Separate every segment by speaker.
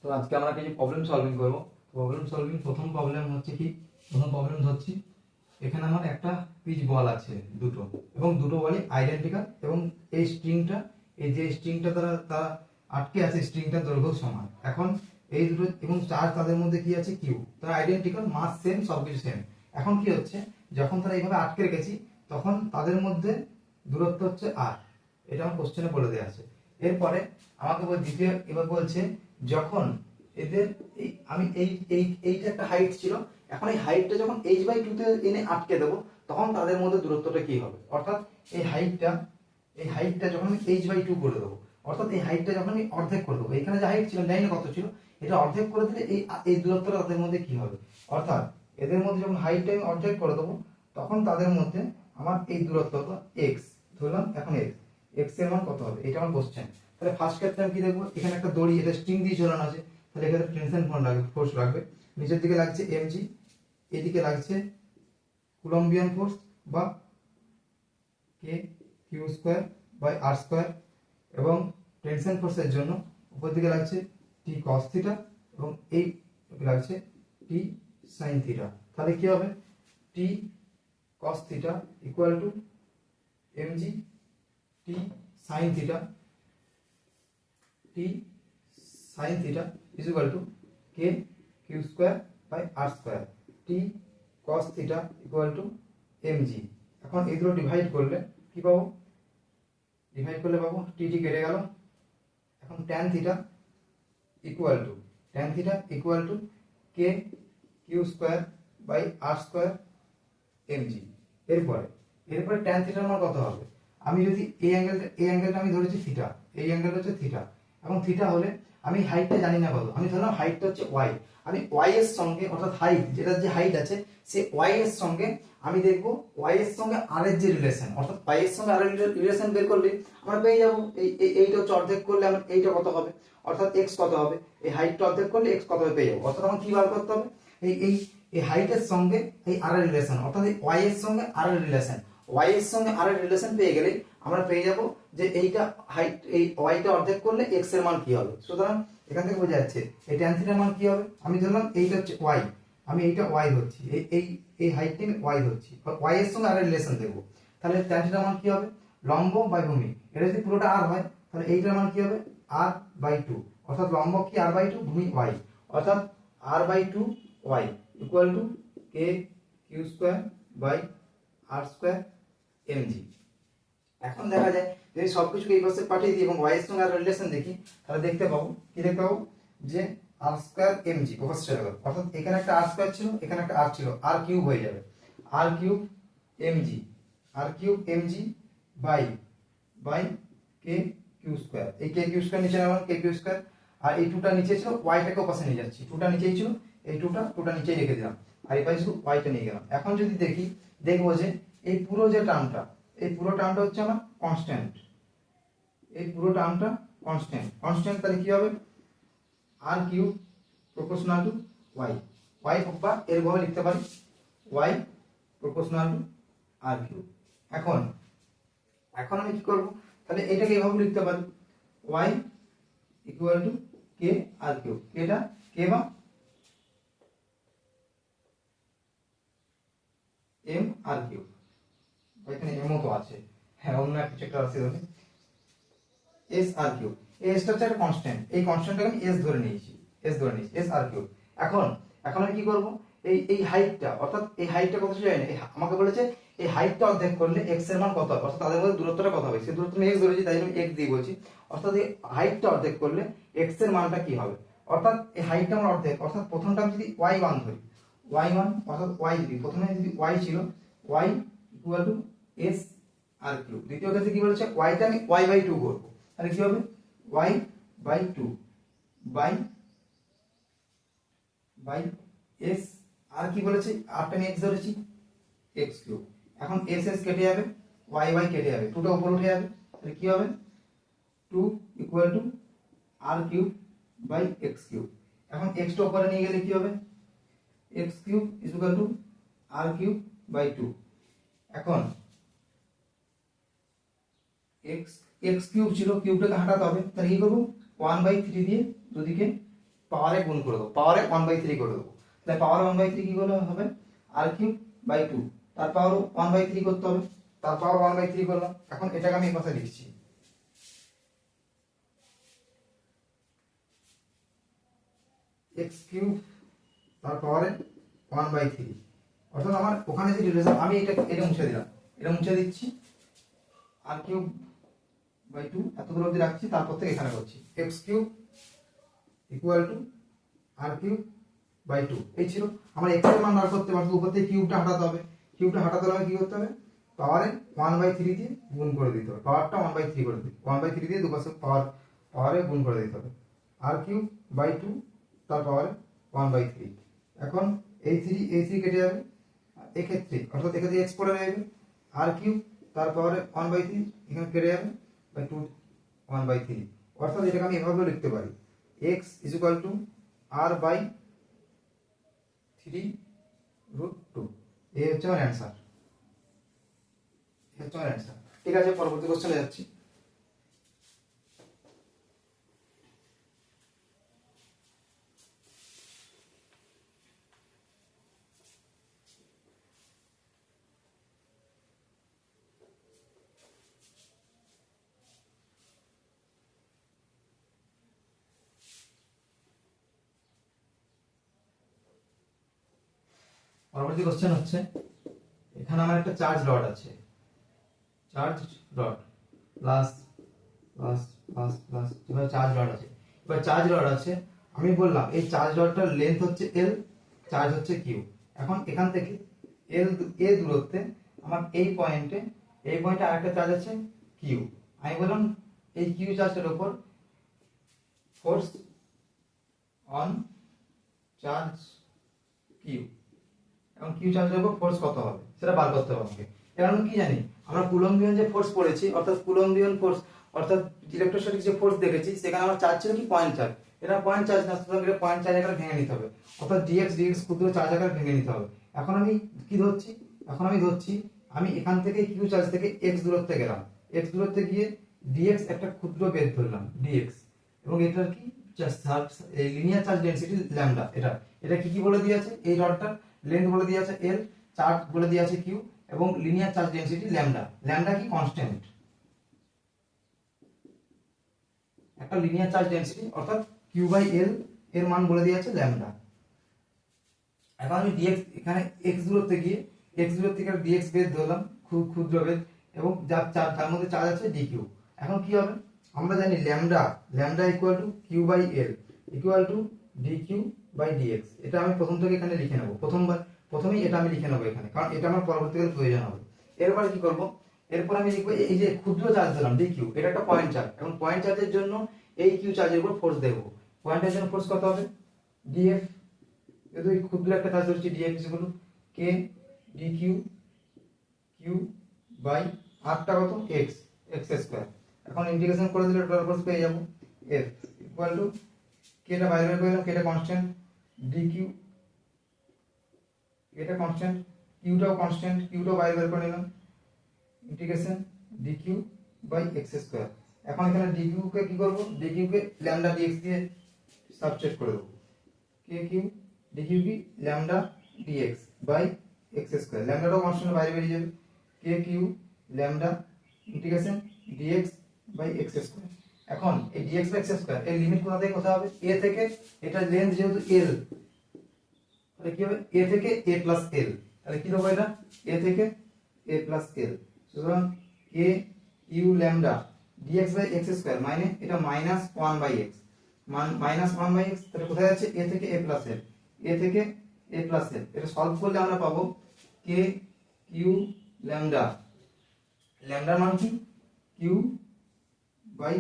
Speaker 1: তো আজকে আমরা কিছু প্রবলেম সলভিং করব। প্রবলেম সলভিং প্রথম প্রবলেম হচ্ছে কি, প্রথম প্রবলেম ধরছি এখানে আমার একটা পিচ বল আছে দুটো, এবং দুটো বলই আইডেন্টিক্যাল, এবং এই স্ট্রিংটা, এই যে স্ট্রিংটা তারা আটকে আছে, স্ট্রিংটার দৈর্ঘ্য সমান। এখন এই দুটো এবং চার্জ তাদের মধ্যে কি আছে, কিউ, তারা আইডেন্টিক্যাল, মাস সেম, সবকিছু সেম। এখন কি হচ্ছে, যখন তারা এইভাবে আটকে রেখেছি তখন তাদের মধ্যে দূরত্ব হচ্ছে আর, এটা আমার কোশ্চেনে বলে দেওয়া আছে। এরপরে আমাকে দ্বিতীয় এবার বলছে যখন এদের এই আমি এইটা একটা হাইট ছিল, এখন এই হাইটটা যখন h/2 তে এনে আটকে দেবো তখন তাদের মধ্যে দূরত্বটা কি হবে। অর্থাৎ এই হাইটটা যখন আমি h/2 করে দেবো, অর্থাৎ এই হাইটটা যখন আমি অর্ধেক করে দেবো, এখানে যে হাইট ছিল জানি না কত ছিল, এটা অর্ধেক করে দিলে এই দূরত্বটা তাদের মধ্যে কি হবে। অর্থাৎ এদের মধ্যে যখন হাইটটা আমি অর্ধেক করে দেবো তখন তাদের মধ্যে আমার এই দূরত্বটা x ধরলাম, এখন x এর মান কত হবে, এটা আমার কোশ্চেন। তাহলে ফার্স্ট ক্ষেত্রে আমি কি দেখবো, এখানে একটা দড়ি, এটা স্ট্রিং দিয়ে ঝোলানো আছে, তাহলে এখানে টেনশন ফোর্স লাগবে, নিচের দিকে লাগছে mg, এদিকে লাগছে কুলম্বিয়ান ফোর্স বা k q²/r², এবং টেনশন ফোর্সের জন্য উপর দিকে লাগছে t cos θ এবং এই লাগছে t sin θ। তাহলে কি হবে, t cos θ equal to mg t sin θ, t sin θ is equal to k q²/r², t cos θ equal to mg। এখন এই দুটো ডিভাইড করলে কি পাবো, ডিভাইড করলে পাবো t কেটে গেল, এখন tan θ equal to k q²/r² mg। এরপরে tan θ এর মান কত হবে, আমি যদি এই অ্যাঙ্গেলটা আমি ধরেছি থিটা, এই অ্যাঙ্গেলটা হচ্ছে থিটা, এবং থিটা হলে আমি হাইটটা জানি না কত, আমি ধরলাম হাইটটা হচ্ছে y, আমি y এর সঙ্গে, অর্থাৎ হাইট, যেটা যে হাইট আছে সে y এর সঙ্গে আমি দেখবো y এর সঙ্গে r এর যে রিলেশন, অর্থাৎ y এর সঙ্গে r এর রিলেশন বের করলে আমরা পেয়ে যাবো এইটা হচ্ছে অর্ধেক করলে আমার এইটা কত হবে, অর্থাৎ x কত হবে, এই হাইটটা অর্ধেক করলে x কত হবে পেয়ে যাবো। অর্থাৎ আমার কি বার করতে হবে, এই এই এই হাইটের সঙ্গে এই r এর রিলেশন, অর্থাৎ এই y এর সঙ্গে r এর রিলেশন, y এর সঙ্গে r এর রিলেশন পেয়ে গেলে আমরা পেয়ে যাব যে এইটা হাইট, এই y টা অর্ধেক করলে x এর মান কি হবে। সুতরাং এখান থেকে বোঝা যাচ্ছে এই tan θ এর মান কি হবে, আমি ধরলাম এইটা হচ্ছে y, আমি এইটা y ধরছি, এই হাইটটা আমি y ধরছি, y এর সঙ্গে r এর রিলেশন দেখব, তাহলে tan θ এর মান কি হবে, লম্ব বাই ভূমি, এটা যদি পুরোটা r হয় তাহলে এইটার মান কি হবে r/2, অর্থাৎ লম্ব কি r/2, ভূমি y, অর্থাৎ r/2 y equal to k q²/r² mg। এখন দেখা যায় যদি সবকিছুকে এই পাশে পাঠিয়ে দিই এবং y এর সঙ্গে আর রিলেশন দেখি, তাহলে দেখতে পাবো যে r² mg প্রকাশ চলে গেল, অর্থাৎ এখানে একটা r² ছিল, এখানে একটা r ছিল, r³ হয়ে যাবে, r³ mg by k q², এই k q² নিচে নামান k q², আর এই 2টা নিচে ছিল, y টাকে পাশে নিয়ে যাচ্ছি, 2টা নিচেই ছিল, এই 2টা নিচেই রেখে দিলাম, আর এই পাশে শুধু y টা নিয়ে গেলাম। এখন যদি দেখি, দেখবো যে এই পুরো যে টার্মটা, এই পুরো টার্মটা হচ্ছে আমার কনস্ট্যান্ট, এই পুরো টার্মটা কনস্ট্যান্ট, তাহলে কি হবে r³ প্রপোর্শনাল টু y, বা এরভাবে লিখতে পারি y প্রপোর্শনাল টু r³। এখন আমি কি করব, তাহলে এটাকে এভাবে লিখতে পারি y equal to k r³, এটা k বা m r³, এখানে m তো আছে, হ্যাঁ অন্য কিছু একটা আছে ধরে s r³, এই s টা হচ্ছে একটা কনস্ট্যান্ট, এই কনস্ট্যান্টটাকে আমি s ধরে নিয়েছি, s r³। এখন আমি কি করব, এই হাইটটা, অর্থাৎ এই হাইটটা কত ছিল জানি না, আমাকে বলেছে এই হাইটটা অর্ধেক করলে x এর মান কত হবে, অর্থাৎ তাদের মধ্যে দূরত্বটা কত হবে, সেই দূরত্ব আমি x ধরেছি, তাই জন্য x দিয়ে বলছি, অর্থাৎ এই হাইটটা অর্ধেক করলে x এর মানটা কি হবে। অর্থাৎ এই হাইটটা আমার অর্ধেক, অর্থাৎ প্রথমটা আমি যদি y1 ধরি, y1 অর্থাৎ y যদি প্রথমে যদি y ছিল y equal to s r³, দ্বিতীয় ক্ষেত্রে কি বলেছে y টা আমি y/2 করব, তাহলে কি হবে y/2 বাই s, আর কি বলেছে, rটা আমি x ধরেছি, x³, এখন s কেটে যাবে, y কেটে যাবে, 2টা উপরে উঠে যাবে, তাহলে কি হবে 2 ইকুয়াল টু r³/x³। এখন x টা উপরে নিয়ে গেলে কি হবে, x³ is equal two r³/2। এখন x³ ছিল, কিউবটাকে হাঁটাতে হবে, তাহলে কি করব 1/3 দিয়ে দুদিকে পাওয়ারে গুণ করে দেবো, পাওয়ারে 1/3 করে দেবো। তাহলে পাওয়ারে 1/3 কি করে হবে, r³/2, তার পাওয়ার 1/3 করতে হবে, তার পাওয়ার 1/3 করলাম। এখন এটাকে আমি এই পাশে লিখছি, x³ তার পাওয়ারে 1/3, অর্থাৎ আমার ওখানে যে রিলেশন, আমি এটা মুছে দিলাম, এটা মুছে দিচ্ছি, r³/2 এত দূর অবধি রাখছি, তারপর থেকে এখানে করছি x³ = r³/2। এই ছিল আমার x এর মান বার করতে পারবো, উপর থেকে কিউবটা হটাতে হবে, কিউবটা হটাতে হলে কি করতে হবে, পাওয়ারে 1/3 দিয়ে গুণ করে দিতে হবে, পাওয়ারটা 1/3 করে দিতে, 1/3 দিয়ে দুপাশে পাওয়ারে গুণ করে দিতে হবে, r³/2 তার পাওয়ারে 1/3। এখন এই 3 কেটে যাবে, এক্ষেত্রে অর্থাৎ এক্ষেত্রে x পড়ে যাবে, r³ তার পাওয়ারে 1/3 এখানে কেটে যাবে, বাই 2 1/3। অর্থাৎ এটাকে আমি এভাবে লিখতে পারি, x = r/3√2। এই হচ্ছে আমার অ্যান্সার, ঠিক আছে। পরবর্তী কোশ্চেনে যাচ্ছি। পরবর্তী কোশ্চেন হচ্ছে, এখানে আমার একটা চার্জ রড আছে, charge rod plus plus plus plus, এবার চার্জ রড আছে, এবার চার্জ রড আছে, আমি বললাম এই চার্জ রডটার লেন্থ হচ্ছে l, চার্জ হচ্ছে q। এখন এখান থেকে a দূরত্বে আমার এই পয়েন্টে আরেকটা চার্জ আছে q। আমি বললাম এই q চার্জের উপর ফোর্স অন চার্জ q, এবং q চার্জের উপর ফোর্স কত হবে সেটা বার করতে হবে আমাকে। কারণ কি জানি, আমরা কুলম্বিয়ান যে ফোর্স পড়েছি, অর্থাৎ কুলম্বিয়ান ফোর্স অর্থাৎ ইলেকট্রোস্ট্যাটিক যে ফোর্স দেখেছি, সেখানে আমার চার্জ ছিল কি পয়েন্ট চার্জ, এটা পয়েন্ট চার্জ না, সুতরাং এটা পয়েন্ট চার্জ আকারে ভেঙে নিতে হবে, অর্থাৎ dx ক্ষুদ্র চার্জ আকারে ভেঙে নিতে হবে। এখন আমি কি ধরছি, আমি এখান থেকে q চার্জ থেকে x দূরত্বে গেলাম, x দূরত্বে গিয়ে dx একটা ক্ষুদ্র বেগ ধরলাম dx, এবং এটার কি লিনিয়ার চার্জ ডেনসিটি ল্যামডা। এটা কি বলে দিয়েছে, এই রডটার লেন্থ বলে দিয়েছে l, চার্জ বলে দিয়েছে q, এবং লিনিয়ার চার্জ ডেনসিটি ল্যামডা কি কনস্ট্যান্ট, একটা লিনিয়ার চার্জ ডেনসিটি, অর্থাৎ q/l এর মান বলে দিয়েছে ল্যামডা। এখন আমি dx এখানে x দূরত্বে গিয়ে x দূরত্বে থেকে dx বেদ ধরলাম, খুব ক্ষুদ্র বেদ, এবং তার মধ্যে চার্জ আছে dq। এখন কি হবে, আমরা জানি ল্যামডা q/l dq/dx। এটা আমি প্রথম থেকে এখানে লিখে নেব, প্রথমেই এটা আমি লিখে নেবো এখানে, কারণ এটা আমার পরবর্তীকালে প্রয়োজন হবে। এরপরে কি করব, এরপর আমি লিখবো এই যে ক্ষুদ্র চার্জ দিলাম dq, এটা একটা পয়েন্ট চার্জ, এবং পয়েন্ট চার্জের জন্য এই q চার্জের উপর ফোর্স দেব, পয়েন্টের জন্য ফোর্স কত হবে, df, যেহেতু এই ক্ষুদ্র একটা চার্জ ধরছি, df k dq q/r টা কত x²। এখন ইন্টিগ্রেশন করে দিলে টোটাল ফোর্স পেয়ে যাব, f k টা বাইরে বের করলাম, k টা কনস্ট্যান্ট, dq এটা কনস্ট্যান্ট, q টাও কনস্ট্যান্ট, q টাও বাইরে বের করে নিলাম, ইন্টিগ্রেশন dq/x²। এখন এখানে dq কে কি করব, dq কে ল্যামডা dx দিয়ে সাবস্টিটিউট করে দেব, kq dq কি ল্যামডা dx/x², ল্যামডাটাও কনস্ট্যান্ট বাইরে বেরিয়ে যাবে, kq ল্যামডা ইন্টিগ্রেশন dx/x²। এখন এই dx/x² এর লিমিট কোথা থেকে কোথা হবে, a থেকে, এটা লেন্থ যেহেতু l, তাহলে কি হবে a থেকে a প্লাস l, তাহলে কি হবে এটা a থেকে a প্লাস l, সুতরাং k q ল্যামডা dx/x² মানে এটা -1/x, -1/x, তাহলে কোথায় যাচ্ছে a থেকে a প্লাস l, a থেকে a প্লাস l। এটা সলভ করলে আমরা পাবো k q ল্যামডা, ল্যামডার মান কি q/l,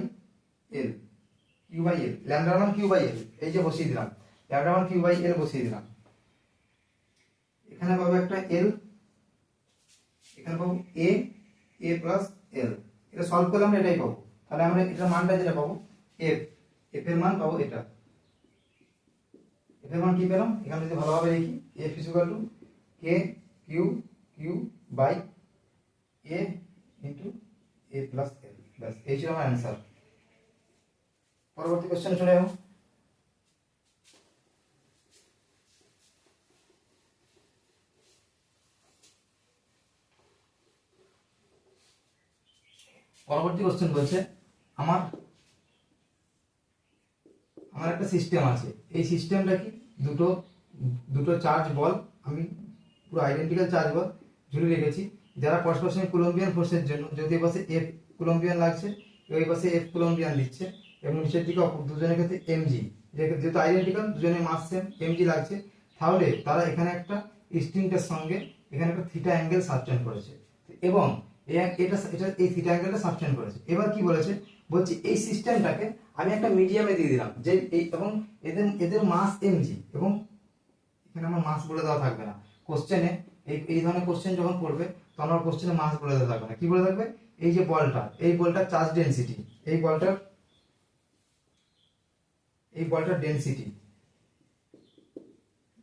Speaker 1: ল্যামডার মান q/l, এই যে বসিয়ে দিলাম, ল্যামডার মান q/l বসিয়ে দিলাম, এখানে পাবো একটা l, এখানে পাবো a প্লাস l। এটা সলভ করলে আমরা এটাই পাবো, তাহলে আমরা এটার মানটা যেটা পাবো f এর মান পাবো এটা, এর মান কি পেলাম, এখানে যদি ভালোভাবে লিখি f k q/a a plus l, ব্যাস এই ছিল আমার অ্যান্সার। পরবর্তী কোশ্চেনে চলে যাবো। পরবর্তী কোশ্চেন বলছে আমার আমার একটা সিস্টেম আছে, এই সিস্টেমটা কি দুটো দুটো চার্জ বল, আমি পুরো আইডেন্টিক্যাল চার্জ বল ঝুলিয়ে রেখেছি, যারা পরস্পর সঙ্গে কুলম্বিয়ান ফোর্সের জন্য যদি এই পাশে এফ কুলম্বিয়ান লাগছে এই পাশে এফ কুলম্বিয়ান দিচ্ছে, এবং নিচের দিকে দুজনের ক্ষেত্রে এমজি, যেহেতু আইডেন্টিক্যাল দুজনের মাস সেম এমজি লাগছে, তাহলে তারা এখানে একটা স্ট্রিংটার সঙ্গে এখানে একটা থিটা অ্যাঙ্গেল সাবটেন্ড করেছে, এবং এটা এই থিটা অ্যাঙ্গেলটা সাবটেন্ড করেছে। এবার কি বলেছে, বলছি এই সিস্টেমটাকে আমি একটা মিডিয়ামে দিয়ে দিলাম, যে এই এবং এদের এদের মাস এমজি, এবং এখানে আমার মাস বলে দেওয়া থাকবে না কোশ্চেনে, এই ধরনের কোশ্চেন যখন পড়বে তখন আমার কোশ্চেনে মাস বলে দেওয়া থাকবে না, কি বলে থাকবে, এই যে বলটা এই বলটার চার্জ ডেনসিটি, এই বলটার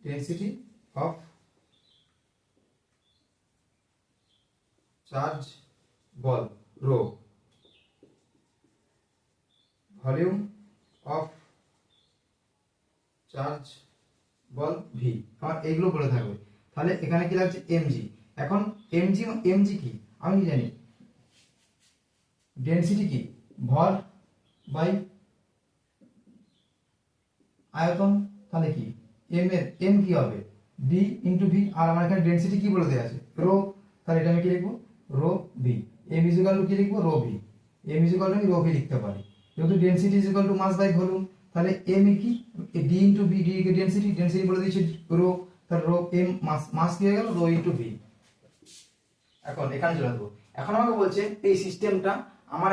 Speaker 1: ডেনসিটি অফ চার্জ বল রো, ভলিউম অফ চার্জ বল ভি, আমার এইগুলো বলে থাকবে। তাহলে এখানে কি লাগছে এমজি, এখন এমজি কি আমি কি জানি, ডেনসিটি কি ভর বাই আয়তন, তাহলে কি এম কি হবে ডি ইন্টু ভি, আর আমার এখানে ডেনসিটি কি বলে দেওয়া আছে রো, তাহলে এটা আমি কি লিখবো rho v, m is equal to কি লিখবো rho v, m is equal to আমি রো ভি লিখতে পারি, যেহেতু density is equal to mass by volume, তাহলে এম কি ডি ইন্টু ভি, ডি কে ডেনসিটি বলে দিয়েছি রো, তাহলে রো এম মাস কি হয়ে গেল রো ইন্টু ভি। এখন এখানে চলে আসবো, এখন আমাকে বলছে এই সিস্টেমটা আমার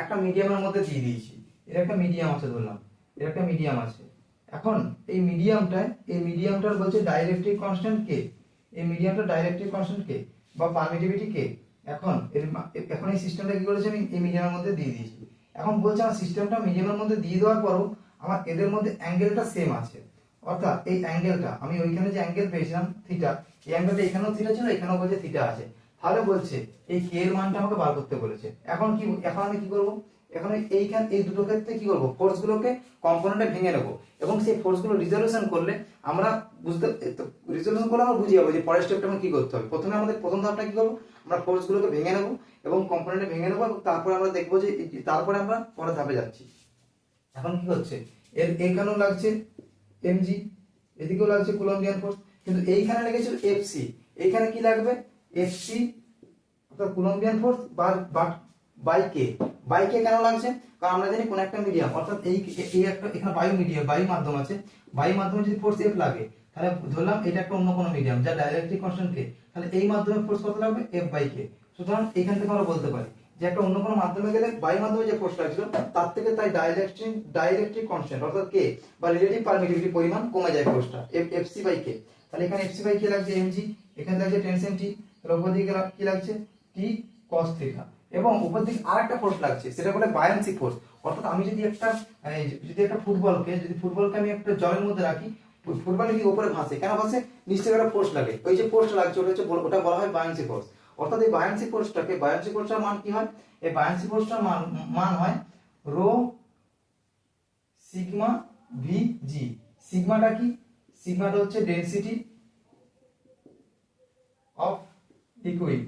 Speaker 1: একটা মিডিয়ামের মধ্যে দিয়ে দিয়েছি, এর একটা মিডিয়াম আছে ধরলাম, এর একটা মিডিয়াম আছে, এখন এই মিডিয়ামটার বলছে ডাইরেক্ট্রিক কনস্ট্যান্ট কে, এই মিডিয়ামটার ডাইরেক্ট্রিক কনস্ট্যান্ট কে বা পারমিটিভিটি কে, এখন এই সিস্টেমটা কি করেছে আমি এই মিডিয়ামের মধ্যে দিয়ে দিয়েছি। এখন বলছে আমার সিস্টেমটা মিডিয়ামের মধ্যে দিয়ে দেওয়ার পরও আমার এদের মধ্যে অ্যাঙ্গেলটা সেম আছে, অর্থাৎ এই অ্যাঙ্গেলটা আমি ওইখানে যে অ্যাঙ্গেল পেয়েছিলাম থিটা, এই অ্যাঙ্গেলটা এখানেও থিটা ছিল, এখানেও বলছে থিটা আছে, তাহলে বলছে এই কে এর মানটা আমাকে বার করতে বলেছে। এখন আমি কি করব, এখন এই দুটো ক্ষেত্রে কি করব, ফোর্স গুলোকে কম্পোনেন্টে ভেঙে নেব, এবং সেই ফোর্স গুলো রিজলিউশন করলে আমরা রিজলিউশন করলে আমরা বুঝে যাবো যে পরের স্টেপটা আমাকে কি করতে হবে। আমাদের প্রথম ধাপটা কি করবো, আমরা ফোর্স গুলোকে ভেঙে নেব এবং কম্পোনেন্টে ভেঙে নেব, এবং তারপরে আমরা দেখবো যে তারপরে আমরা পরের ধাপে যাচ্ছি। এখন কি হচ্ছে, এখানেও লাগছে এমজি, এদিকেও লাগছে কুলম্বিয়ান ফোর্স, কিন্তু এইখানে লেগেছিল এফসি, এইখানে কি লাগবে এফসি অর্থাৎ কুলম্বিয়ান ফোর্স বাই কে কেন লাগছে, কারণ আমরা জানি কোন একটা মিডিয়াম, অর্থাৎ এই একটা এখানে বায়ু মাধ্যম আছে, বায়ু মাধ্যমে যদি ফোর্স এফ লাগে, তাহলে ধরলাম এটা একটা অন্য কোনো মিডিয়াম যা ডাইরেক্ট্রিক কনস্ট্যান্ট কে, তাহলে এই মাধ্যমে ফোর্স কত লাগবে এফ বাই কে। সুতরাং এখান থেকে আমরা বলতে পারি যে একটা অন্য কোনো মাধ্যমে গেলে বায়ু মাধ্যমে যে ফোর্স লাগছিল তার থেকে তাই ডাইরেক্ট্রিক কনস্ট্যান্ট অর্থাৎ কে বা রিলেটিভ পারমিটিভিটি পরিমাণ কমে যায় ফোর্সটা এফসি বাই কে। তাহলে এখানে এফসি বাই কে লাগছে এমজি, এখানে লাগছে টেনশন টি, তাহলে উপর দিকে কি লাগছে টি cos থিটা, এবং উপর দিকে আরেকটা ফোর্স লাগছে সেটা বলে বায়ান্সি ফোর্স, অর্থাৎ আমি যদি একটা ফুটবলকে আমি একটা জলের মধ্যে রাখি, ফুটবল কি উপরে ভাসে, কেন ভাসে, নিশ্চয়ই একটা ফোর্স লাগে, ওই যে ফোর্সটা লাগছে ওটা বলা হয় বায়ান্সি ফোর্স। অর্থাৎ এই বায়ান্সি ফোর্সটার মান কি হয়, এই বায়ান্সি ফোর্সটার মান হয় রো সিগমা ভি জি। সিগমাটা কি, সিগমাটা হচ্ছে ডেনসিটি অফ লিকুইড,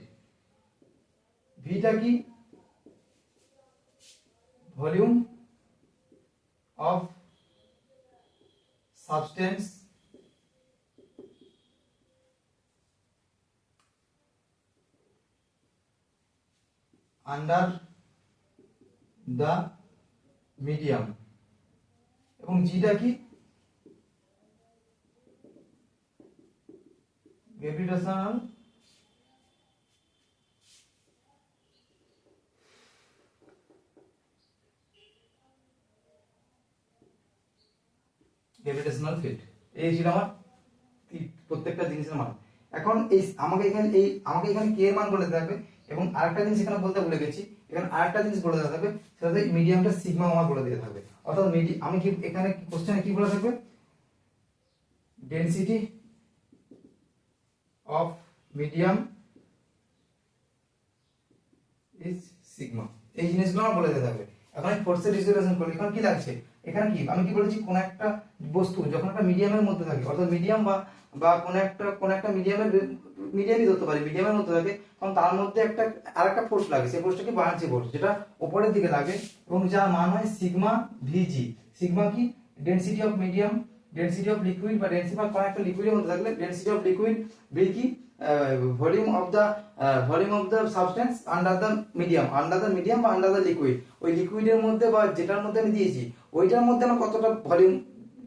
Speaker 1: ভিটা কি volume of substance under the medium, এবং জিটা কি গ্রেভিটেশনাল ফিল্ড। এই ছিল আমার প্রত্যেকটা জিনিসের মান। এখন আমাকে এখানে কে এর মান বলে দিতে হবে, এবং আরেকটা জিনিস এখানে বলতে ভুলে গেছি, এখানে আরেকটা জিনিস বলে দিতে হবে, সেটা হচ্ছে মিডিয়ামটা সিগমা আমার বলে দিতে হবে। অর্থাৎ আমি কি এখানে কোশ্চেনে কি বলে থাকবে, density of medium is sigma, এই জিনিসগুলো আমার বলে দিতে হবে। এখন আমি ফোর্সের রিজলিউশন করি, এখন কি লাগছে এখানে কি আমি কি বলেছি, কোন একটা বস্তু যখন একটা মিডিয়ামের মধ্যে থাকে, অর্থাৎ মিডিয়াম বা কোন একটা মিডিয়ামই ধরতে পারি, মিডিয়ামের মধ্যে থাকে, কারণ তার মধ্যে আরেকটা ফোর্স লাগে, সেই ফোর্সটা কি বায়ান্সি ফোর্স, যেটা উপরের দিকে লাগে এবং যার মান হয় সিগমা ভিজি। সিগমা কি density of medium, density of liquid বা ডেনসিটি বা কোন একটা লিকুইডের মধ্যে থাকলে ডেনসিটি অফ লিকুইড, ভি কি volume of the substance under the medium বা আন্ডার দ্য লিকুইড। ওই লিকুইডের মধ্যে বা যেটার মধ্যে আমি দিয়েছি ওইটার মধ্যে আমার কতটা ভলিউম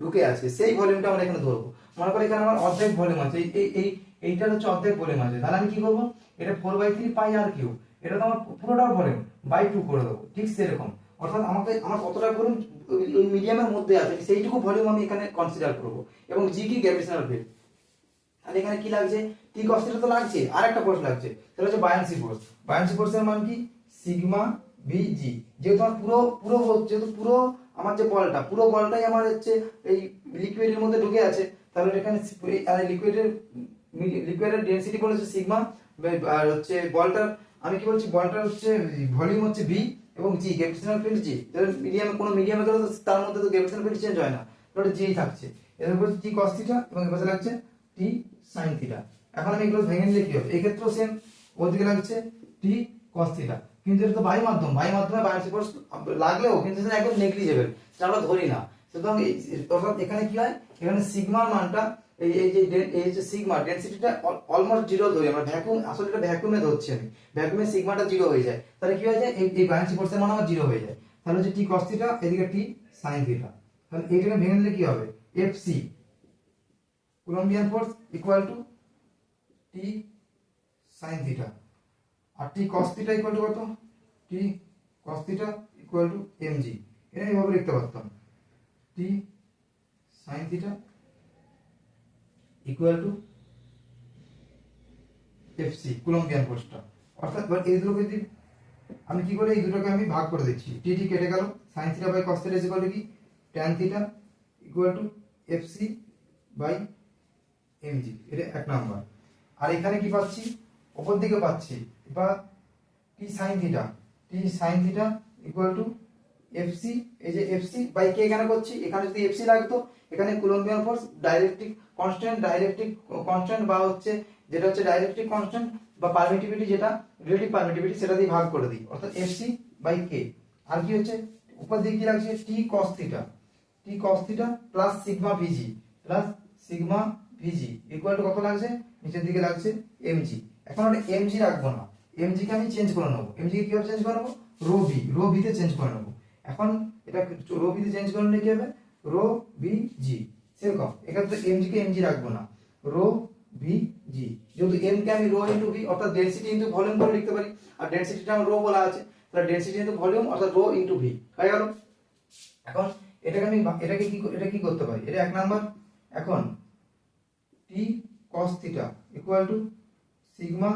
Speaker 1: ঢুকে আছে, সেই ভলিউমটা আমরা এখানে ধরবো। মনে করি এখানে আমার অর্ধেক ভলিউম আছে, এইটার হচ্ছে অর্ধেক ভলিউম আছে, তাহলে আমি কি করবো, এটা 4/3 পাই আর কিউব, এটা তো আমার পুরোটার ভলিউম বাই 2 করে দেবো, ঠিক সেরকম। অর্থাৎ আমার কতটা ভলিউম ওই মিডিয়ামের মধ্যে আছে সেইটুকু ভলিউম আমি এখানে কনসিডার করবো। এবং জি কি গ্র্যাভিটেশনাল ফিল্ড, তাহলে এখানে কি লাগছে, টি কস থিটা তো লাগছে, আর একটা ফোর্স লাগছে, সেটা হচ্ছে বায়ান্সি ফোর্স। বায়ান্সি ফোর্সের মান কি সিগমা ভিজি। যেহেতু আমার পুরো আমার যে বলটা, পুরো বলটাই আমার হচ্ছে এই লিকুইডের মধ্যে ঢুকে আছে, তাহলে এখানে লিকুইডের ডেনসিটি বলেছে সিগমা, আর হচ্ছে বলটার আমি কি বলছি, বলটার হচ্ছে ভলিউম হচ্ছে ভি এবং জি গ্র্যাভিটেশনাল ফিল্ড জি। মিডিয়ামে কোনো মিডিয়ামে গেলে তো তার মধ্যে তো গ্র্যাভিটেশনাল ফিল্ড চেঞ্জ হয় না, ওটা জি থাকছে। এরপর টি কস থিটা এবং এর পাশে লাগছে টি সাইন থিটা। এখন আমি এগুলো ভেঙে নিলে কি হবে, এই ক্ষেত্রেও সেম, ওদিকে লাগছে টি কস থিটা, কিন্তু এটা তো বায়ু মাধ্যমে বায়ান্সি ফোর্স লাগলেও কিন্তু সেটা একদম নেগলিজেবল, সেটা আমরা ধরি না। সুতরাং অর্থাৎ এখানে কি হয়, এখানে সিগমার মানটা এই যে সিগমা ডেনসিটিটা অলমোস্ট জিরো ধরি আমরা, ভ্যাকুয়াম আসলে এটা ভ্যাকুয়ামে ধরছি আমি, ভ্যাকুয়ামে সিগমাটা জিরো হয়ে যায়, তাহলে কি হয়ে যায়, এই বায়ান্সি ফোর্সের মান আমার জিরো হয়ে যায়। তাহলে হচ্ছে টি কস থিটা, এদিকে টি সাইন থিটা, তাহলে এইটাকে ভেঙে নিলে কি হবে, FC coulombian force equal to T sine theta, আর T cos theta equal to কত, T cos theta equal to MG. এটা এইভাবে লিখতে পারতাম, T sine theta equal to FC coulombian ফোর্সটা। অর্থাৎ এই দুটোকে যদি আমি কি করি, এই দুটোকে আমি ভাগ করে দিচ্ছি, টি টি কেটে গেল, sine theta by cos theta equal to কি tan theta equal to FC by MG, এটা এক নাম্বার। আর এখানে কি পাচ্ছি, উপর দিকে পাচ্ছি বা T sine theta equal to FC, এই যে এফসি বাই কে কেন করছি, এখানে যদি এফসি লাগতো, এখানে কুলম্বিয়ান ফোর্স ডাইরেক্ট্রিক কনস্ট্যান্ট বা হচ্ছে যেটা হচ্ছে ডাইরেক্ট্রিক কনস্ট্যান্ট বা পারমিটিভিটি, যেটা রিলেটিভ পারমিটিভিটি, সেটা দিয়ে ভাগ করে দিই, অর্থাৎ এফসি বাই কে। আর কি হচ্ছে উপর দিকে কি লাগছে, টি কস থিটা প্লাস সিগমা ভিজি ইকুয়াল টু কত লাগছে, নিচের দিকে লাগছে এমজি। এখন আমরা এমজি রাখবো না, এমজি কে আমি চেঞ্জ করে নেবো, এমজি কে কিভাবে চেঞ্জ করে নেবো, রো ভি তে চেঞ্জ করে নেবো। এখন এটা রো ভি তে চেঞ্জ করে নিলে কি হবে, রো ভি জি, সেরকম এক্ষেত্রে এমজি কে এমজি রাখবো না, রো ভি জি, যেহেতু এম কে আমি রো ইনটু ভি অর্থাৎ ডেনসিটি ইনটু ভলিউম করে লিখতে পারি, আর ডেনসিটিটা আমার রো বলা আছে, তাহলে ডেনসিটি ইনটু ভলিউম অর্থাৎ রো ইনটু ভি হয়ে গেল। এখন এটাকে কি করতে পারি, এটা এক নাম্বার। এখন টি cos theta equal two sigma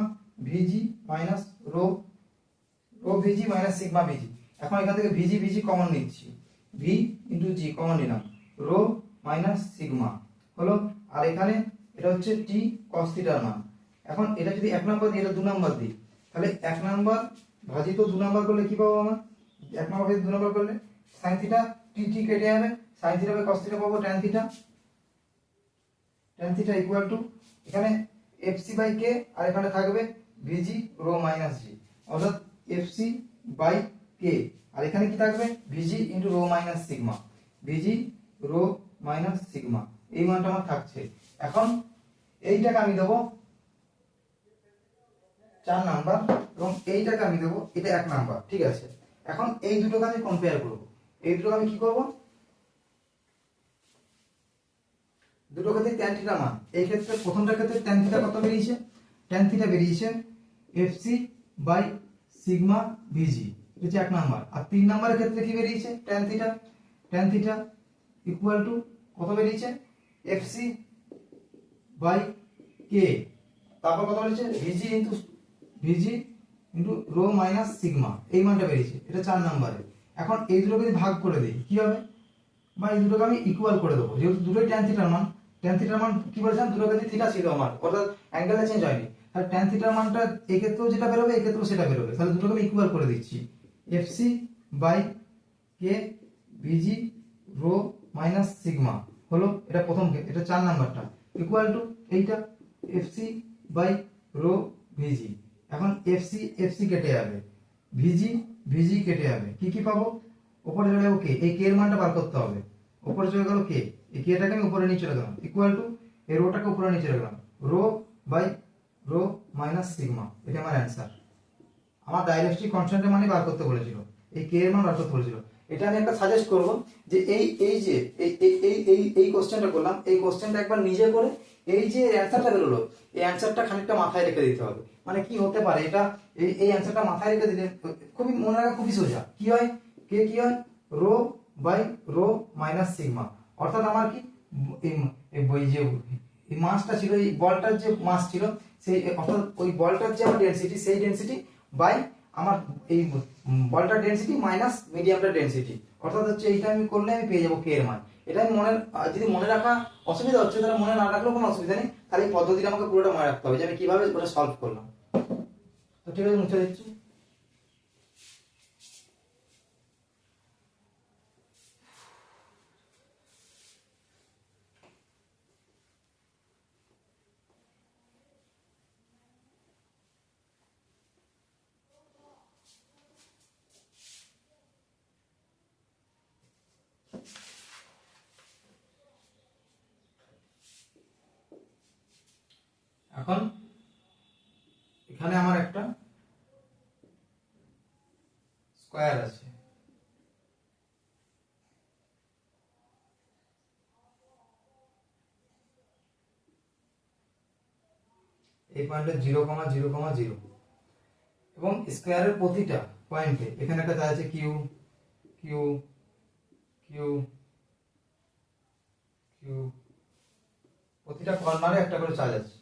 Speaker 1: ভিজি মাইনাস রো ভিজি মাইনাস সিগমা ভিজি। এখন এখান থেকে ভিজি কমন নিচ্ছি, ভি ইনটু জি কমন নিলাম, রো মাইনাস সিগমা হলো। আর এখানে এটা হচ্ছে টি cos থিটার মান। এখন এটা যদি এক নাম্বার দিই, এটা দু নাম্বার দিই, তাহলে এক নাম্বার ভাজিত দু নাম্বার করলে কি পাবো আমার, এক নাম্বার ভাজিত দু নাম্বার করলে সাইন থিটা টি কেটে যাবে, sine theta by cos theta পাবো ট্যান থিটা ইকুয়াল টু এখানে এফসি বাই কে, আর এখানে থাকবে ভিজি রো মাইনাস জি, অর্থাৎ এফসি বাই কে, আর এখানে কি থাকবে ভিজি ইনটু রো মাইনাস সিগমা, ভিজি রো মাইনাস সিগমা, এই মানটা আমার থাকছে। এখন এইটাকে আমি দেবো 4 নাম্বার এবং এইটাকে আমি দেবো এটা 1 নাম্বার, ঠিক আছে। এখন এই দুটোকে আমি কম্পেয়ার করব, এই দুটোকে আমি কি করব, দুটো ক্ষেত্রে ট্যান থিটা মান, এই ক্ষেত্রে প্রথমটার ক্ষেত্রে ট্যান থিটা কত বেরিয়েছে, ট্যান থিটা বেরিয়েছে এফসি বাই সিগমা ভিজি, এটা হচ্ছে 1 নাম্বার। আর 3 নাম্বারের ক্ষেত্রে কি বেরিয়েছে, ট্যান থিটা ইকুয়াল টু কত বেরিয়েছে, এফসি বাই কে, তারপর কত বেরিয়েছে ভিজি ইনটু রো মাইনাস সিগমা, এই মানটা বেরিয়েছে, এটা 4 নাম্বারে। এখন এই দুটোকে যদি ভাগ করে দেই কি হবে, বা এই দুটোকে আমি ইকুয়াল করে দেবো, যেহেতু দুটোই ট্যান থিটার মান কি বলেছিলাম, দুটো ক্ষেত্রে থিটা ছিল আমার, অর্থাৎ অ্যাঙ্গেলটা চেঞ্জ হয়নি, তাহলে ট্যান থিটার মানটা এই ক্ষেত্রেও যেটা বেরোবে এই ক্ষেত্রেও সেটা বেরোবে, তাহলে দুটোকে আমি ইকুয়াল করে দিচ্ছি, এফসি বাই কে ভিজি রো মাইনাস সিগমা হলো, এটা প্রথম এটা 4 নাম্বারটা, ইকুয়াল টু এইটা এফসি বাই রো ভিজি। এখন এফসি এফসি কেটে যাবে, ভিজি ভিজি কেটে যাবে, কি পাবো? উপরে চলে যাবো কে, এই কে এর মানটা বার করতে হবে। উপরে চলে গেল কে, এই কেটাকে আমি উপরে নিয়ে চলে গেলাম, ইকুয়াল টু এই রোটাকে উপরে নিয়ে চলে গেলাম, rho by rho minus sigma. এটা আমার অ্যান্সার। আমার ডাইলেকট্রিক কনস্ট্যান্টের মানে বার করতে বলেছিল, এই কে এর মান বার করতে বলেছিল। এটা আমি একটা সাজেস্ট করব যে এই যে এই কোশ্চেনটা করলাম, এই কোশ্চেনটা একবার নিজে করে এই যে অ্যান্সারটা বেরোলো, এই অ্যান্সারটা খানিকটা মাথায় রেখে দিতে হবে। মানে কি হতে পারে এটা, এই অ্যান্সারটা মাথায় রেখে দিলে খুবই মনে রাখা খুবই সোজা। কি হয়, কে কি হয়, rho by rho minus sigma. অর্থাৎ আমার কি এই যে এই মাসটা ছিল, এই বলটার যে মাস ছিল, সেই অর্থাৎ ওই বলটার যে আমার ডেনসিটি, সেই ডেনসিটি বাই আমার এই বলটার ডেনসিটি মাইনাস মিডিয়ামটার ডেনসিটি। অর্থাৎ হচ্ছে এইটা আমি করলে আমি পেয়ে যাবো কে এর মান। এটা আমি যদি মনে রাখা অসুবিধা হচ্ছে তাহলে মনে না রাখলেও কোনো অসুবিধা নেই, তাহলে এই পদ্ধতিটা আমাকে পুরোটা মনে রাখতে হবে যে আমি কিভাবে ওটা সলভ করলাম। তো ঠিক আছে, মুছে দিচ্ছি। এখন এখানে আমার একটা স্কয়ার আছে, এই পয়েন্টে 0,0,0 এবং স্কয়ারের প্রতিটা পয়েন্টে এখানে একটা চার্জ আছে কিউ কিউ কিউ কিউ, প্রতিটা কর্নারে একটা করে চার্জ আছে।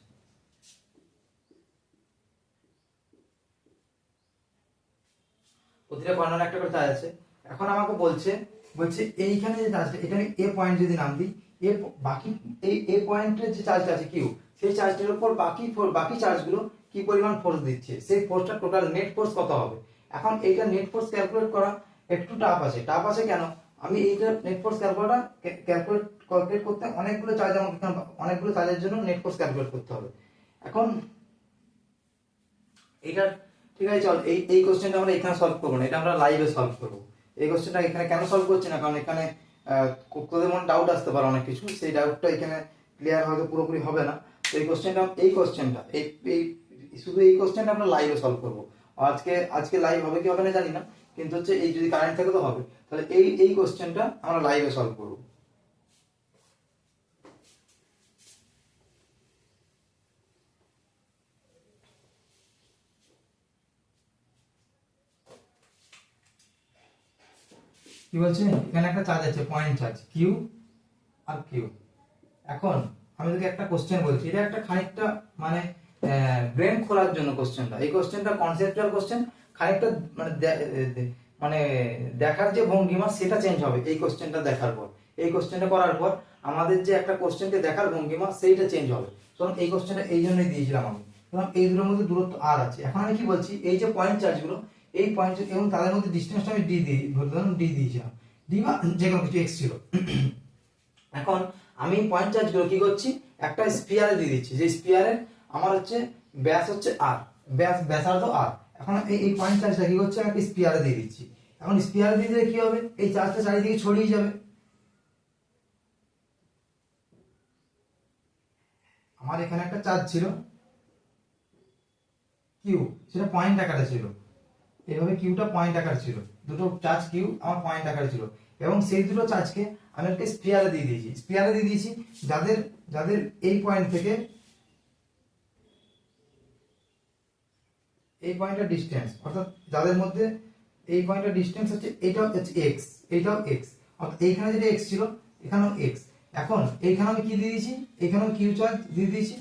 Speaker 1: প্রতিটা কর্নারে একটা করে চার্জ আছে। এখন আমাকে বলছে এইখানে যে চার্জটা, এটা আমি এ পয়েন্ট যদি নাম দিই, এ বাকি এই এ পয়েন্টের যে চার্জটা আছে কিউ, সেই চার্জটার উপর বাকি চার্জগুলো কি পরিমাণ ফোর্স দিচ্ছে, সেই ফোর্সটা টোটাল নেট ফোর্স কত হবে। এখন এইটা নেট ফোর্স ক্যালকুলেট করা একটু টাফ আছে কেন, আমি এইটা নেট ফোর্স ক্যালকুলেট করতে অনেকগুলো চার্জ, আমাকে অনেকগুলো চার্জের জন্য নেট ফোর্স ক্যালকুলেট করতে হবে। এখন এইটার ঠিক আছে, চল এই কোশ্চেনটা আমরা এখানে সলভ করবো না, এটা আমরা লাইভে সলভ করবো। এই কোশ্চেনটা এখানে কেন সলভ করছি না, কারণ এখানে তোদের মনে ডাউট আসতে পারে অনেক কিছু, সেই ডাউটটা এখানে ক্লিয়ার হয়তো পুরোপুরি হবে না। তো এই কোশ্চেনটা শুধু এই কোশ্চেনটা আমরা লাইভে সলভ করবো। আজকে লাইভ হবে কি হবে না জানি না, কিন্তু হচ্ছে এই যদি কারেন্ট থাকে তো হবে। তাহলে এই কোশ্চেনটা আমরা লাইভে সলভ করবো। কি বলছে, এখানে একটা চার্জ আছে, point charge Q R Q. এখন আমি তোকে একটা কোশ্চেন বলছি, এটা একটা খানিকটা মানে ব্রেন খোলার জন্য কোশ্চেনটা, এই কোশ্চেনটা কনসেপচুয়াল কোশ্চেন, খানিকটা মানে দেখার যে ভঙ্গিমা সেটা চেঞ্জ হবে এই কোশ্চেনটা দেখার পর। এই কোশ্চেনটা করার পর আমাদের যে একটা কোশ্চেনকে দেখার ভঙ্গিমা সেইটা চেঞ্জ হবে। কারণ এই কোশ্চেনটা এই জন্যই দিয়েছিলাম আমি, কারণ এই দুটোর মধ্যে দূরত্ব আর আছে। এখন আমি কি বলছি, এই যে পয়েন্ট চার্জগুলো, এই পয়েন্ট এবং তাদের মধ্যে ডিসটেন্সটা আমি ধরুন ডি দিয়েছিলাম, ডি বা যে কোনো কিছু এক্স ছিল। এখন আমি পয়েন্ট চার্জগুলো কি করছি, একটা স্পিয়ারে দিয়ে দিচ্ছি, যে স্পিয়ারের আমার হচ্ছে ব্যাস হচ্ছে আর, ব্যাসার্ধ আর। এখন এই পয়েন্ট চার্জটা কি করছে, একটা স্পিয়ারে দিয়ে দিচ্ছি। এখন স্পিয়ারে দিয়ে দিলে কি হবে, এই চার্জটা চারিদিকে ছড়িয়ে যাবে। আমার এখানে একটা চার্জ ছিল কিউ, সেটা পয়েন্ট আকারে ছিল, এইভাবে কিউটা পয়েন্ট আকার ছিল, দুটো চার্জ কিউ আমার পয়েন্ট আকারে ছিল, এবং সেই দুটো চার্জকে আমি একটা স্পিয়ারে দিয়ে দিয়েছি, যাদের যাদের এই পয়েন্ট থেকে এই পয়েন্টের ডিসটেন্স, অর্থাৎ যাদের মধ্যে এই পয়েন্টের ডিসটেন্স হচ্ছে এটাও হচ্ছে এক্স, এইটাও এক্স, অর্থাৎ এইখানে যেটা এক্স ছিল এখানেও এক্স। এখন এইখানে আমি কি দিয়ে দিয়েছি, এইখানেও কিউ চার্জ দিয়ে দিয়েছি,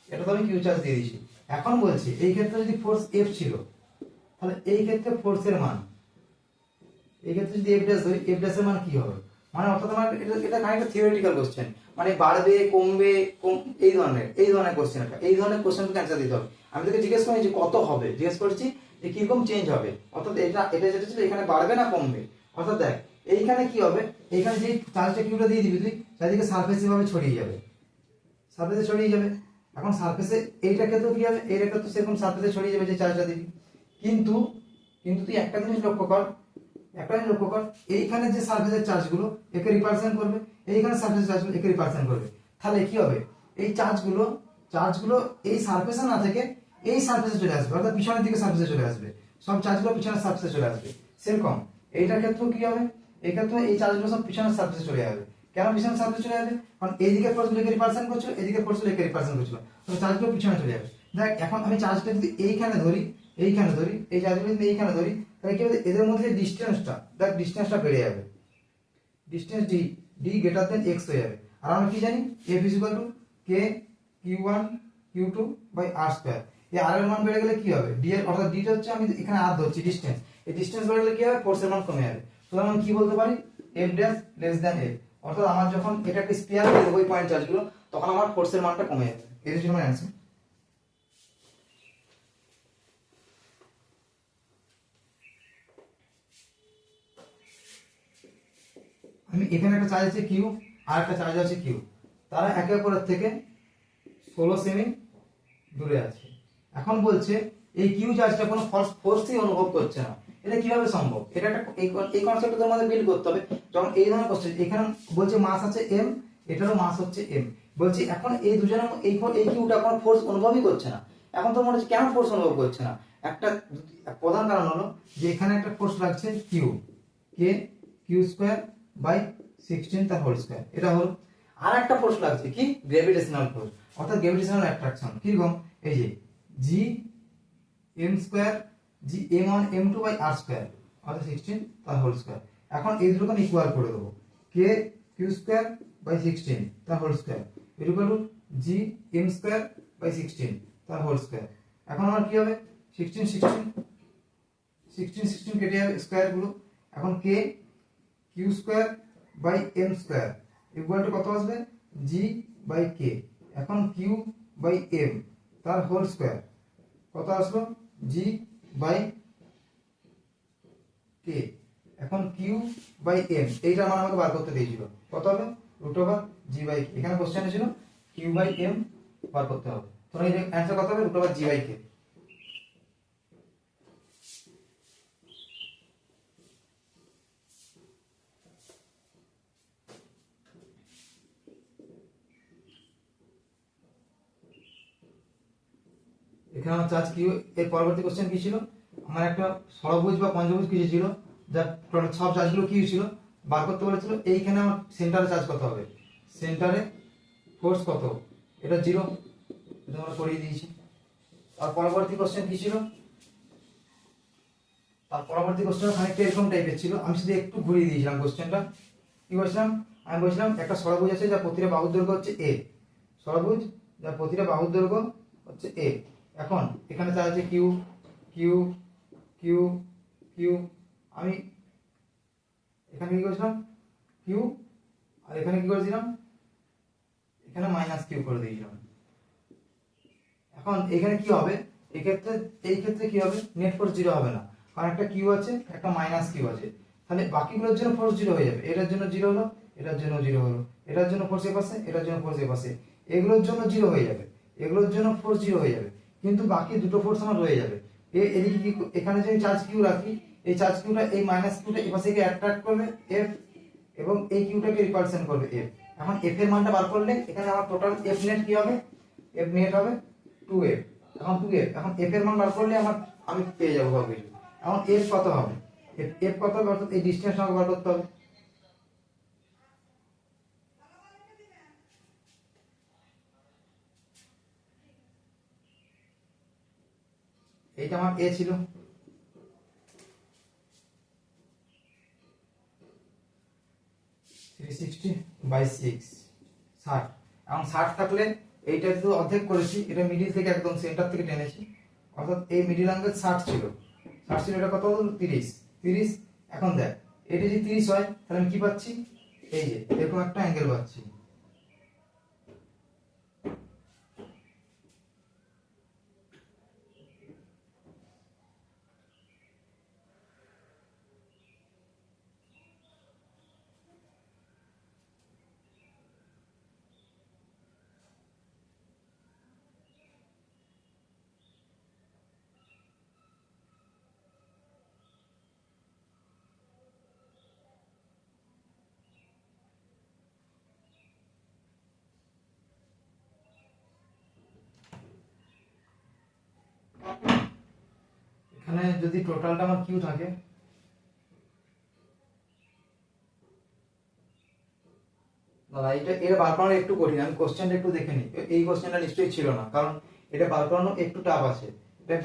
Speaker 1: এটা তো আমি কিউ চার্জ দিয়ে দিয়েছি। এখন বলছি এই ক্ষেত্রে যদি ফোর্স এফ ছিল, তাহলে এই ক্ষেত্রে ফোর্সের মান, এই ক্ষেত্রে যদি এফ ড্যাশ ধরি, এফ ড্যাশের মান কি হবে, মানে অর্থাৎ আমার এটা খানিকটা থিওরিটিক্যাল কোশ্চেন, মানে বাড়বে কমবে এই ধরনের কোশ্চেন, এই ধরনের কোশ্চেনকে অ্যান্সার দিতে হবে। আমি তোকে জিজ্ঞেস করি যে কত হবে, জিজ্ঞেস করছি যে কিরকম চেঞ্জ হবে, অর্থাৎ এটা যেটা ছিল এখানে বাড়বে না কমবে। অর্থাৎ দেখ এইখানে কি হবে, এইখানে যে চার্জটা কিউটা দিয়ে দিবি তুই, চারিদিকে সারফেসে ভাবে ছড়িয়ে যাবে, সারফেসে ছড়িয়ে যাবে। এখন সারফেসে এইটা ক্ষেত্রেও কি হবে, এইটা ক্ষেত্রে সেরকম সারফেসে ছড়িয়ে যাবে যে চার্জটা দিবি। কিন্তু কিন্তু তুই একটা জিনিস লক্ষ্য কর, একটা জিনিস লক্ষ্য কর, এইখানে যে সারফেসের চার্জগুলো একে রিপালশন করবে, এইখানে সারফেসের চার্জগুলো একে রিপালশন করবে। তাহলে কি হবে, এই চার্জগুলো এই সারফেসে না থেকে এই সারফেসে চলে আসবে, অর্থাৎ পিছনের দিকে সারফেসে চলে আসবে, সব চার্জগুলো পিছনের সারফেসে চলে আসবে। সেরকম এইটার ক্ষেত্রেও কি হবে, এই ক্ষেত্রে এই চার্জগুলো সব পিছনের সারফেসে চলে যাবে। কেন পিছনের সারফেসে চলে যাবে, কারণ এইদিকে ফোর্সগুলো একে রিপালশন করছিল, এদিকে ফোর্সগুলো একে রিপালশন করছিল, তো চার্জগুলো পিছনে চলে যাবে। দেখ এখন আমি চার্জটা যদি এইখানে ধরি, এই চার্জগুলো যদি এইখানে ধরি, তাহলে কি হবে, এদের মধ্যে ডিসটেন্সটা, দেখ ডিসটেন্সটা বেড়ে যাবে, distance D greater than X হয়ে যাবে। আর আমরা কি জানি, F is equal to K Q one Q two by R square. এই আর এর মান বেড়ে গেলে কি হবে, ডি এর অর্থাৎ ডিটা হচ্ছে, আমি এখানে আর ধরছি ডিসটেন্স, এই ডিসটেন্স বেড়ে গেলে কি হবে, ফোর্সের মান কমে যাবে। সুতরাং আমি কি বলতে পারি, F dash less than F, অর্থাৎ আমার যখন এটা একটা স্পিয়ার দিয়ে দেবো এই পয়েন্ট চার্জগুলো, তখন আমার ফোর্সের মানটা কমে যাবে। এই ছিল আমার অ্যান্সার। আমি এখানে একটা চার্জ আছে কিউ, আর একটা চার্জ আছে কিউ, তারা একে অপরের থেকে 16 সেমি দূরে আছে। এখন বলছে এই কিউ চার্জটা কোনো ফোর্সই অনুভব করছে না, এটা কিভাবে সম্ভব, এটা একটা এই কনসেপ্টটা তোমাদের বিল্ড করতে হবে। যখন এই ধরনের কোশ্চেন, এখানে বলছে মাস আছে এম, এটারও মাস হচ্ছে এম, বলছি এখন এই দুজনের এই কিউটা কোনো ফোর্স অনুভবই করছে না। এখন তো মনে হচ্ছে কেন ফোর্স অনুভব করছে না, একটা প্রধান কারণ হলো যে এখানে একটা ফোর্স লাগছে q, k Q square by 16 তার হোল স্কয়ার, এটা হলো। আর একটা ফোর্স লাগছে কি, গ্র্যাভিটেশনাল ফোর্স, অর্থাৎ গ্র্যাভিটেশনাল অ্যাট্রাকশন। কিরকম, এই যে G m square, G m1 m2 by R square, অর্থাৎ 16 তার হোল স্কয়ার। এখন এই দুটোকে আমি ইকুয়াল করে দেবো, কে কিউ স্কয়ার বাই 16 তার whole square equal to G m square by 16 তার হোল স্কয়ার। এখন আমার কি হবে, 16 কেটে যাবে স্কয়ার গুলো। এখন K Q square by M square equal to কত আসবে, জি বাই কে। এখন কিউ বাই এম তার হোল স্কয়ার কত আসলো, জি বাই কে। এখন কিউ বাই এম এইটা মান আমাকে বার করতে দিয়েছিল, কত হবে, রুট ওভার জি বাই কে। এখানে কোশ্চেনে ছিল কিউ বাই এম বার করতে হবে, তো এই অ্যান্সার কত হবে, রুট ওভার জি বাই কে। এখানে আমার চার্জ কিউ, এর পরবর্তী কোশ্চেন কি ছিল, আমার একটা ষড়ভুজ বা পঞ্চভুজ কিছু ছিল, যা সব চার্জগুলো কি ছিল বার করতে বলেছিল। এইখানে আমার সেন্টারে চার্জ কত হবে, সেন্টারে ফোর্স কত, এটা 0, এটা আমরা করিয়ে দিয়েছি। আর পরবর্তী কোশ্চেন কি ছিল, তার পরবর্তী কোশ্চেন খানিকটা এরকম টাইপের ছিল, আমি শুধু একটু ঘুরিয়ে দিয়েছিলাম কোশ্চেনটা। কি বলছিলাম, আমি বলছিলাম একটা ষড়ভুজ আছে যার প্রতিটা বাহুর দৈর্ঘ্য হচ্ছে এ, ষড়ভুজ যার প্রতিটা বাহুর দৈর্ঘ্য হচ্ছে এ। এখন এখানে চার্জ আছে কিউ কিউ কিউ কিউ, আমি এখানে কি করেছিলাম কিউ, আর এখানে কি করেছিলাম, এখানে মাইনাস কিউ করে দিয়েছিলাম। এখন এখানে কি হবে, এই ক্ষেত্রে কি হবে, নেট ফোর্স 0 হবে না, কারণ একটা কিউ আছে একটা মাইনাস কিউ আছে, তাহলে বাকিগুলোর জন্য ফোর্স 0 হয়ে যাবে। এটার জন্য 0 হলো, এটার জন্য 0 হলো, এটার জন্য ফোর্স এর পাশে, এটার জন্য ফোর্স এর পাশে, এগুলোর জন্য 0 হয়ে যাবে, এগুলোর জন্য ফোর্স 0 হয়ে যাবে, কিন্তু বাকি দুটো ফোর্স আমার রয়ে যাবে। এদিকে কি, এখানে যদি চার্জ কিউ রাখি, এই চার্জ কিউটা এই মাইনাস কিউটা এই পাশে গিয়ে অ্যাট্রাক্ট করবে এফ, এবং এই কিউটাকে রিপালশন করবে এফ। এখন এফ এর মানটা বার করলে এখানে আমার টোটাল এফ নেট কি হবে, এফ নেট হবে 2f। এখন 2f, এখন f এর মান বার করলে আমি পেয়ে যাবো সব কিছু। এখন f কত হবে, f কত হবে, অর্থাৎ এই ডিসটেন্স আমাকে বার করতে হবে। এইটা আমার a ছিল, 360/6 60। এখন 60 থাকলে এইটা তো অর্ধেক করেছি, এটা মিডিল থেকে একদম সেন্টার থেকে টেনেছি, অর্থাৎ এই মিডিল অ্যাঙ্গেল 60 ছিল, এটা কত হলো 30। এখন দেখ এটা যদি 30 হয় তাহলে আমি কি পাচ্ছি, এই যে এরকম একটা অ্যাঙ্গেল পাচ্ছি। এখানে যদি টোটালটা আমার কিউ থাকে, দাদা এটা এর বার করানো একটু কঠিন, আমি কোশ্চেনটা একটু দেখে নিই। এই কোশ্চেনটা নিশ্চয়ই ছিল না, কারণ এটা বার করানো একটু টাফ আছে। এটা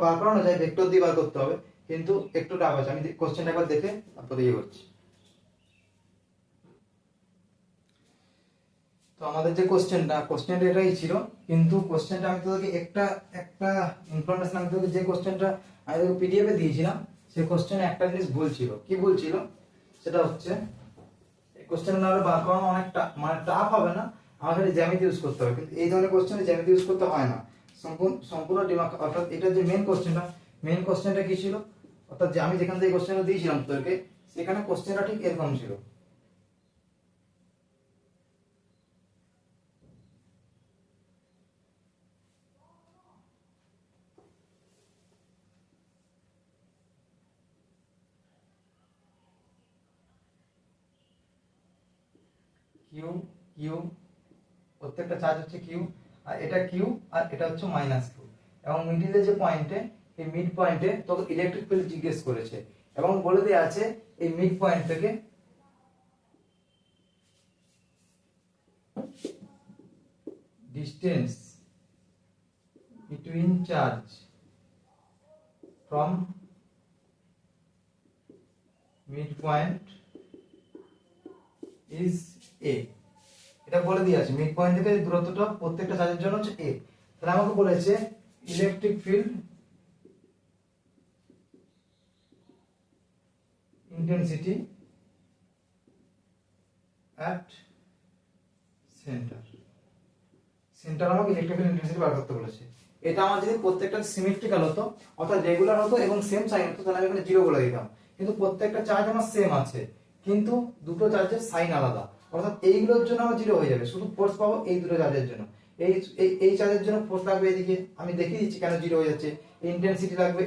Speaker 1: বার করানো যায়, ভেক্টর দিয়ে বার করতে হবে, কিন্তু একটু টাফ আছে। আমি কোশ্চেনটা একবার দেখে তারপরে ইয়ে করছি। তো আমাদের যে কোশ্চেনটা এটাই ছিল, কিন্তু কোশ্চেনটা আমি তোদেরকে একটা একটা ইনফরমেশন, আমি তোদেরকে যে কোশ্চেনটা আমি তোকে পিডিএফ এ দিয়েছিলাম, সেই কোশ্চেনে একটা জিনিস ভুল ছিল। কি ভুল ছিল সেটা হচ্ছে, এই কোশ্চেন না হলে বার করানো অনেকটা মানে টাফ হবে না, আমাকে জ্যামিতি ইউজ করতে হবে, কিন্তু এই ধরনের কোশ্চেনে জ্যামিতি ইউজ করতে হয় না। সম্পূর্ণ দিমাগ, অর্থাৎ এটা যে মেন কোশ্চেনটা কি ছিল, অর্থাৎ যে আমি যেখান থেকে কোশ্চেনটা দিয়েছিলাম তোদেরকে, সেখানে কোশ্চেনটা ঠিক এরকম ছিল। কিউ কিউ, প্রত্যেকটা চার্জ হচ্ছে কিউ, আর এটা কিউ আর এটা হচ্ছে মাইনাস কিউ, এবং মিডিলে যে পয়েন্টে, এই মিড পয়েন্টে তোকে ইলেকট্রিক ফিল্ড জিজ্ঞেস করেছে, এবং বলে দেওয়া আছে এই মিড পয়েন্ট থেকে distance between charge from mid point is a. এটা বলে দিয়ে আছে মিড পয়েন্ট থেকে দূরত্বটা প্রত্যেকটা চার্জের জন্য হচ্ছে a। তাহলে আমাকে বলেছে electric field intensity at centre আমাকে ইলেকট্রিক ফিল্ড ইন্টেন্সিটি বার করতে বলেছে। এটা আমার যদি প্রত্যেকটা সিমেট্রিক্যাল হতো, অর্থাৎ রেগুলার হতো এবং সেম সাইন হতো, তাহলে আমি এখানে 0 বলে দিতাম। কিন্তু প্রত্যেকটা চার্জ আমার সেম আছে, কিন্তু দুটো চার্জের সাইন আলাদা, অর্থাৎ এইগুলোর জন্য আমার 0 হয়ে যাবে। শুধু ফোর্স পাবো এই দুটো চার্জের জন্য। এই এই চার্জের জন্য ফোর্স লাগবে এদিকে, আমি দেখিয়ে দিচ্ছি কেন 0 হয়ে যাচ্ছে। ইন্টেন্সিটি লাগবে,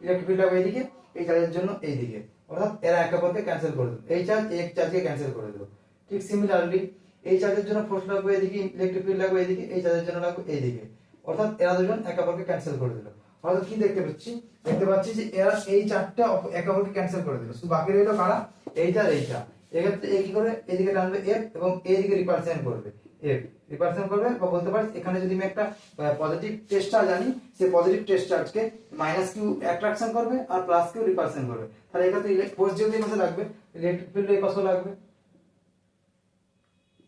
Speaker 1: ইলেকট্রিক ফিল্ড লাগবে এইদিকে, এই চার্জের জন্য এইদিকে, অর্থাৎ এরা একে অপরকে ক্যান্সেল করে দিল। এই চার্জ এক চার্জকে ক্যান্সেল করে দিল। ঠিক সিমিলারলি এই চার্জের জন্য ফোর্স লাগবে এদিকে, ইলেকট্রিক ফিল্ড লাগবে এইদিকে, এই চার্জের জন্য লাগবে এইদিকে, অর্থাৎ এরা দুজন একে অপরকে ক্যান্সেল করে দিল। অর্থাৎ কি দেখতে পাচ্ছি যে এরা এই চারটা একে অপরকে ক্যান্সেল করে দিল, শুধু বাকি রইল কারা, এইটা আর এইটা। এক্ষেত্রে এ কি করে, এদিকে টানবে এফ এবং এদিকে রিপালশন করবে এফ, রিপালশন করবে। বা বলতে পারিস এখানে যদি আমি একটা পজিটিভ টেস্ট চার্জ জানি, সেই পজিটিভ টেস্ট চার্জকে মাইনাস কিউ অ্যাট্রাকশন করবে আর প্লাস কিউ রিপালশন করবে। তাহলে এক্ষেত্রে ফোর্স যেহেতু এই পাশে লাগবে, ইলেকট্রিক ফিল্ড এই পাশে লাগবে।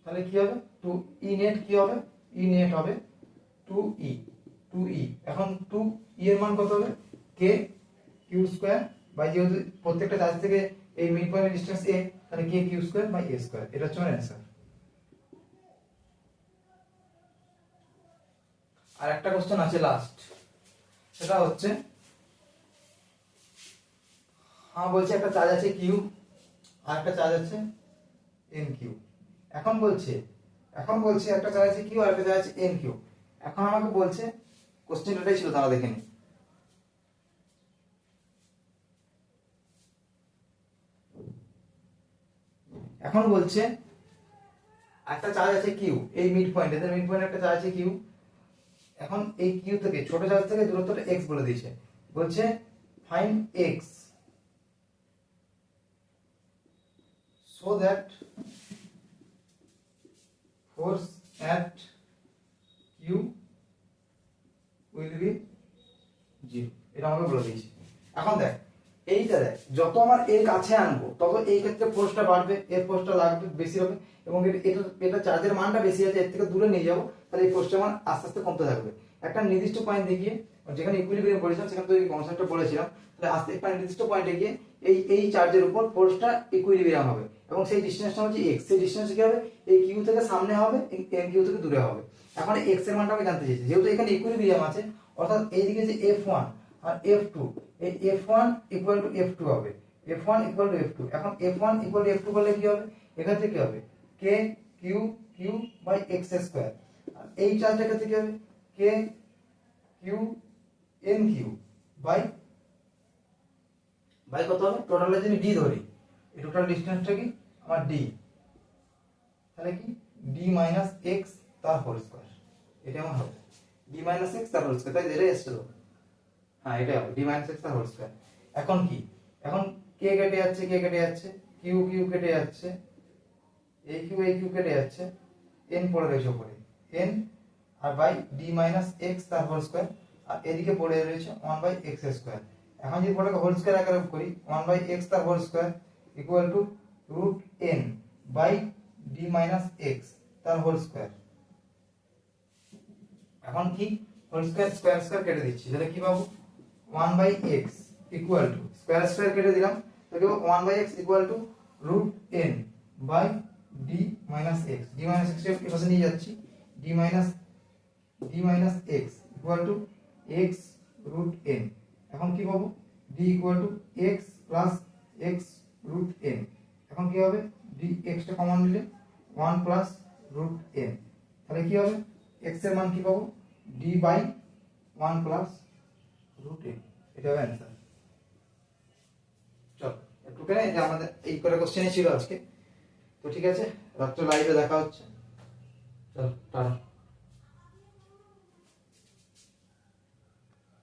Speaker 1: তাহলে কি হবে, 2 ই নেট কি হবে, ই নেট হবে 2e 2e। এখন 2e এর মান কত হবে, k q স্কয়ার বাই, যেহেতু প্রত্যেকটা চার্জ থেকে এই মিড পয়েন্টের ডিসটেন্স a, তাহলে k q square by a square. এটা হচ্ছে আমার অ্যানসার। আর একটা কোশ্চেন আছে লাস্ট, সেটা হচ্ছে বলছে একটা চার্জ আছে q আর একটা চার্জ আছে nq। এখন বলছে একটা চার্জ আছে q আর একটা চার্জ আছে nq। এখন আমাকে বলছে, কোশ্চেনটা এটাই ছিল, তারা দেখে নি। এখন বলছে একটা চার্জ আছে কিউ, এই মিড পয়েন্ট, এদের মিড পয়েন্টে একটা চার্জ আছে কিউ। এখন এই কিউ থেকে ছোট চার্জ থেকে দূরত্বটা x বলে দিয়েছে, বলছে find x so that force at q will be 0। এটা আমাকে বলে দিয়েছে। এখন দেখ এইটা, দেখ যত আমার এর কাছে আনবো তত এই ক্ষেত্রে ফোর্সটা বাড়বে, এর ফোর্সটা লাগবে বেশি হবে, এবং এটা চার্জের মানটা বেশি আছে, এর থেকে দূরে নিয়ে যাবো, তাহলে এই ফোর্সটা মান আস্তে আস্তে কমতে থাকবে। একটা নির্দিষ্ট পয়েন্ট দেখিয়ে, যেখানে ইকুইলিব্রিয়াম করেছিলাম সেখানে তো এই কনসেপ্টটা বলেছিলাম, তাহলে আস্তে একটা নির্দিষ্ট পয়েন্টে গিয়ে এই চার্জের উপর ফোর্সটা ইকুইলিব্রিয়াম হবে, এবং সেই ডিসটেন্সটা হচ্ছে x। সেই ডিসটেন্স কি হবে, এই কিউ থেকে সামনে হবে, এন কিউ থেকে দূরে হবে। এখন x এর মানটা আমি জানতে চাইছি, যেহেতু এখানে ইকুইলিব্রিয়াম আছে, অর্থাৎ এইদিকে যে f1 আর f2, এই f1 ইকুয়াল টু f2 হবে, f1 ইকুয়াল টু f2। এখন f1 ইকুয়াল টু f2 করলে কি হবে, এখানে কি হবে, k q q by x square. আর এই চার্জটার ক্ষেত্রে কি হবে, k q n q by কত হবে, টোটালটা যদি d ধরি, এই টোটাল ডিসটেন্সটা কি আমার d, তাহলে কি d মাইনাস x তার হোল স্কয়ার। এটা আমার হবে d মাইনাস x তার হোল স্কয়ার, তাই এটাই আসছে তো। হ্যাঁ এটা হবে d মাইনাস এক্স তার হোল স্কয়ার। এখন কি, এখন কে কেটে যাচ্ছে, কে কেটে যাচ্ছে, কিউ কিউ কেটে যাচ্ছে, এই কিউ কেটে যাচ্ছে, n পড়ে রয়েছে উপরে, n r by d minus x তার হোল স্কয়ার, আর এদিকে পড়ে রয়েছে 1 বাই এক্স স্কয়ার। এখন যদি পড়াকে হোল স্কয়ার আকারে করি 1 বাই এক্স তার whole square equal to root n by d minus x তার হোল স্কয়ার। এখন কি হোল স্কয়ার স্কয়ার স্কয়ার কেটে দিচ্ছি, তাহলে কি পাবো 1 by x equal to square square কেটে দিলাম, তাহলে 1 by x equal to root n by d minus x. d minus x এর পাশে নিয়ে যাচ্ছি, d minus x equal to x root n। এখন কি পাবো d equal to x plus x root n। এখন কি হবে d x টা কমন নিলে 1 প্লাস রুট n, তাহলে কি হবে x এর মান কি পাবো d by 1 plus root n। এটা হবে অ্যান্সার। চল একটু কেন এটা আমাদের এই করে কোশ্চেনই ছিল আজকে। তো ঠিক আছে, রাত্রে লাইভে দেখা হচ্ছে। চল টাটা।